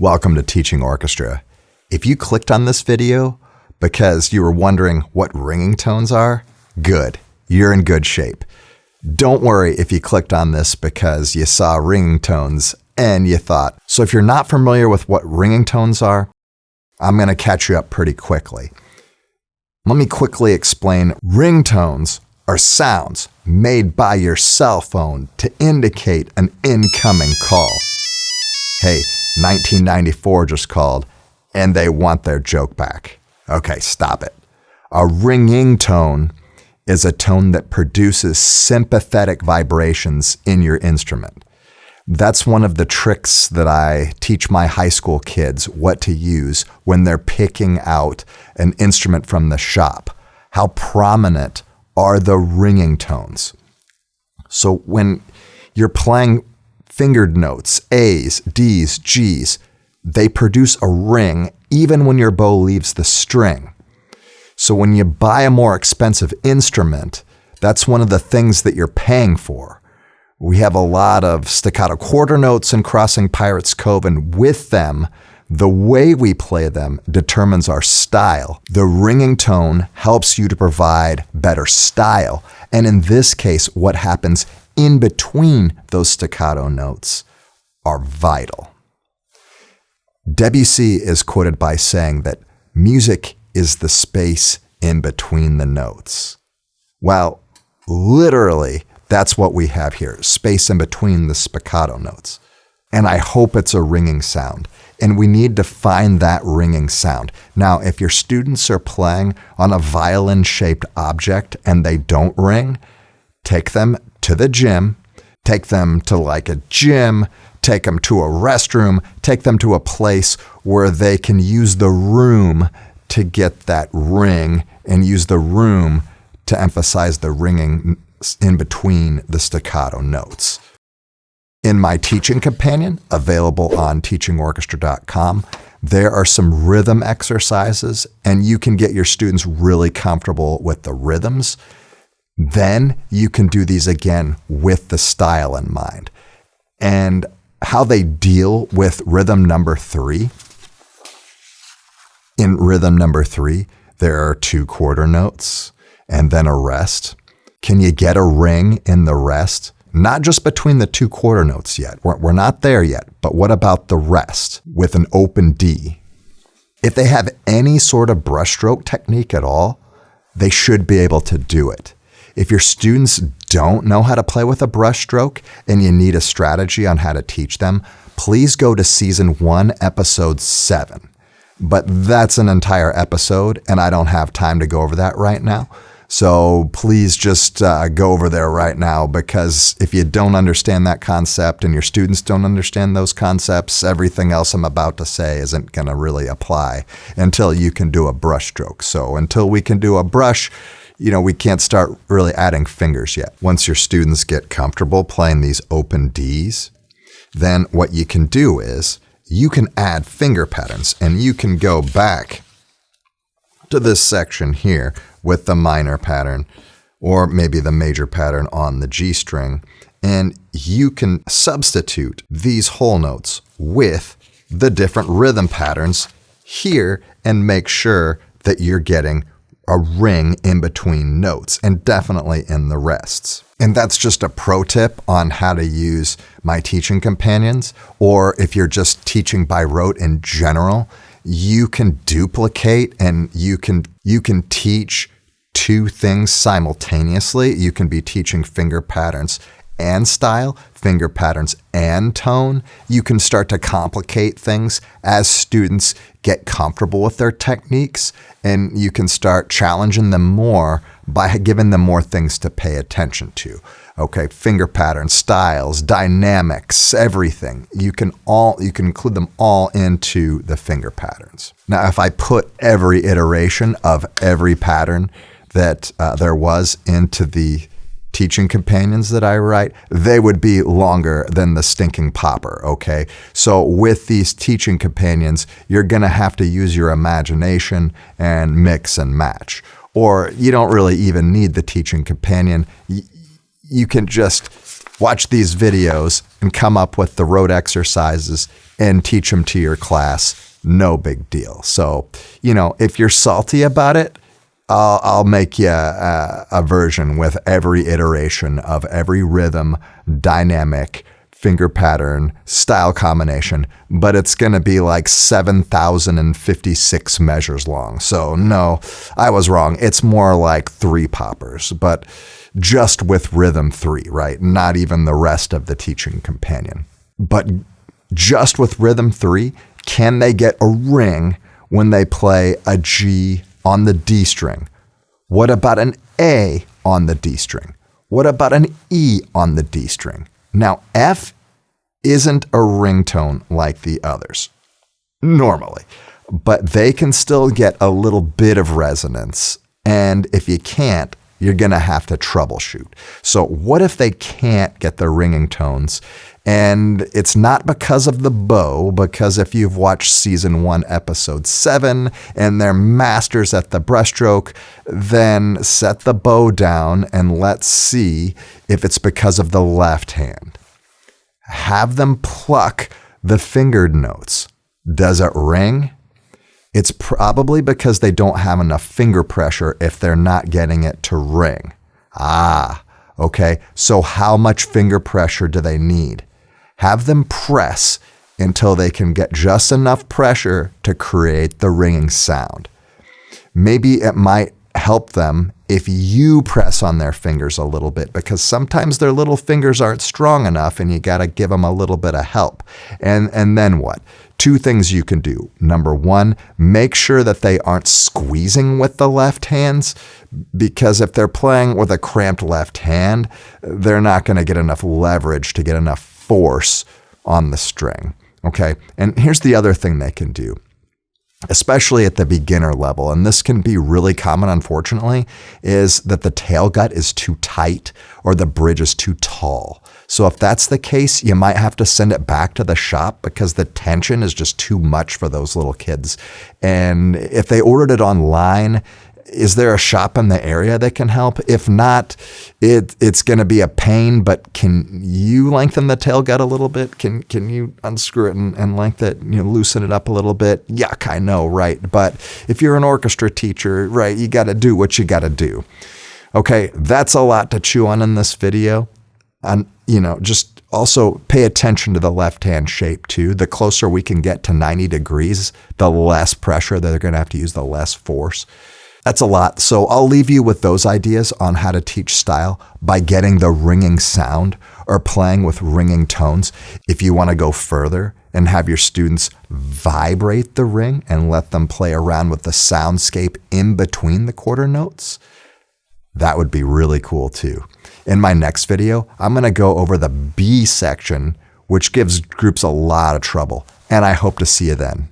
Welcome to Teaching Orchestra. If you clicked on this video because you were wondering what ringing tones are, good. You're in good shape. Don't worry if you clicked on this because you saw ringing tones and you thought. So if you're not familiar with what ringing tones are, I'm going to catch you up pretty quickly. Let me quickly explain. Ringtones are sounds made by your cell phone to indicate an incoming call. Hey, 1994 just called and they want their joke back. Okay, stop it. A ringing tone is a tone that produces sympathetic vibrations in your instrument. That's one of the tricks that I teach my high school kids what to use when they're picking out an instrument from the shop. How prominent are the ringing tones? So when you're playing fingered notes, A's, D's, G's, they produce a ring even when your bow leaves the string. So when you buy a more expensive instrument, that's one of the things that you're paying for. We have a lot of staccato quarter notes in Crossing Pirates Cove, and with them, the way we play them determines our style. The ringing tone helps you to provide better style. And in this case, what happens in between those staccato notes are vital. Debussy is quoted by saying that music is the space in between the notes. Well, literally, that's what we have here, space in between the spiccato notes. And I hope it's a ringing sound. And we need to find that ringing sound. Now, if your students are playing on a violin-shaped object and they don't ring, take them to the gym, take them to like a gym, take them to a restroom, take them to a place where they can use the room to get that ring and use the room to emphasize the ringing in between the staccato notes. In my teaching companion, available on teachingorchestra.com, there are some rhythm exercises, and you can get your students really comfortable with the rhythms. Then you can do these again with the style in mind. And how they deal with rhythm number 3. In rhythm number 3, there are 2 quarter notes and then a rest. Can you get a ring in the rest? Not just between the 2 quarter notes yet. We're not there yet. But what about the rest with an open D? If they have any sort of brushstroke technique at all, they should be able to do it. If your students don't know how to play with a brushstroke and you need a strategy on how to teach them, please go to Season 1, Episode 7. But that's an entire episode, and I don't have time to go over that right now. So please just go over there right now, because if you don't understand that concept and your students don't understand those concepts, everything else I'm about to say isn't going to really apply until you can do a brushstroke. So until we can do a brush, we can't start really adding fingers yet. Once your students get comfortable playing these open Ds, then what you can do is you can add finger patterns, and you can go back to this section here with the minor pattern or maybe the major pattern on the G string, and you can substitute these whole notes with the different rhythm patterns here and make sure that you're getting a ring in between notes, and definitely in the rests. And that's just a pro tip on how to use my teaching companions, or if you're just teaching by rote in general, you can duplicate and you can teach 2 things simultaneously. You can be teaching finger patterns and style, finger patterns and tone. You can start to complicate things as students get comfortable with their techniques, and you can start challenging them more by giving them more things to pay attention to. Okay, finger patterns, styles, dynamics, everything. You can include them all into the finger patterns. Now, if I put every iteration of every pattern that there was into the teaching companions that I write, they would be longer than the stinking popper, okay? So with these teaching companions, you're gonna have to use your imagination and mix and match. Or you don't really even need the teaching companion. You can just watch these videos and come up with the rote exercises and teach them to your class. No big deal. So, if you're salty about it, I'll make you a version with every iteration of every rhythm, dynamic, finger pattern, style combination, but it's going to be like 7,056 measures long. So no, I was wrong. It's more like 3 poppers, but just with rhythm 3, right? Not even the rest of the teaching companion. But just with rhythm 3, can they get a ring when they play a G on the D string? What about an A on the D string? What about an E on the D string? Now, F isn't a ringtone like the others, normally, but they can still get a little bit of resonance. And if you can't, you're going to have to troubleshoot. So what if they can't get the ringing tones? And it's not because of the bow, because if you've watched season 1, episode 7, and they're masters at the breaststroke, then set the bow down and let's see if it's because of the left hand. Have them pluck the fingered notes. Does it ring? It's probably because they don't have enough finger pressure if they're not getting it to ring. Okay. So how much finger pressure do they need? Have them press until they can get just enough pressure to create the ringing sound. Maybe it might help them if you press on their fingers a little bit, because sometimes their little fingers aren't strong enough and you got to give them a little bit of help. And then what? 2 things you can do. Number 1, make sure that they aren't squeezing with the left hands, because if they're playing with a cramped left hand, they're not going to get enough leverage to get enough force on the string. Okay. And here's the other thing they can do, especially at the beginner level, and this can be really common, unfortunately, is that the tail gut is too tight or the bridge is too tall. So if that's the case, you might have to send it back to the shop because the tension is just too much for those little kids. And if they ordered it online, is there a shop in the area that can help? If not, it's going to be a pain, but can you lengthen the tail gut a little bit? Can you unscrew it and lengthen it, loosen it up a little bit? Yuck, I know, right? But if you're an orchestra teacher, right, you got to do what you got to do. Okay, that's a lot to chew on in this video. And, just also pay attention to the left hand shape too. The closer we can get to 90 degrees, the less pressure that they're going to have to use, the less force. That's a lot. So I'll leave you with those ideas on how to teach style by getting the ringing sound or playing with ringing tones. If you want to go further and have your students vibrate the ring and let them play around with the soundscape in between the quarter notes, that would be really cool too. In my next video, I'm going to go over the B section, which gives groups a lot of trouble, and I hope to see you then.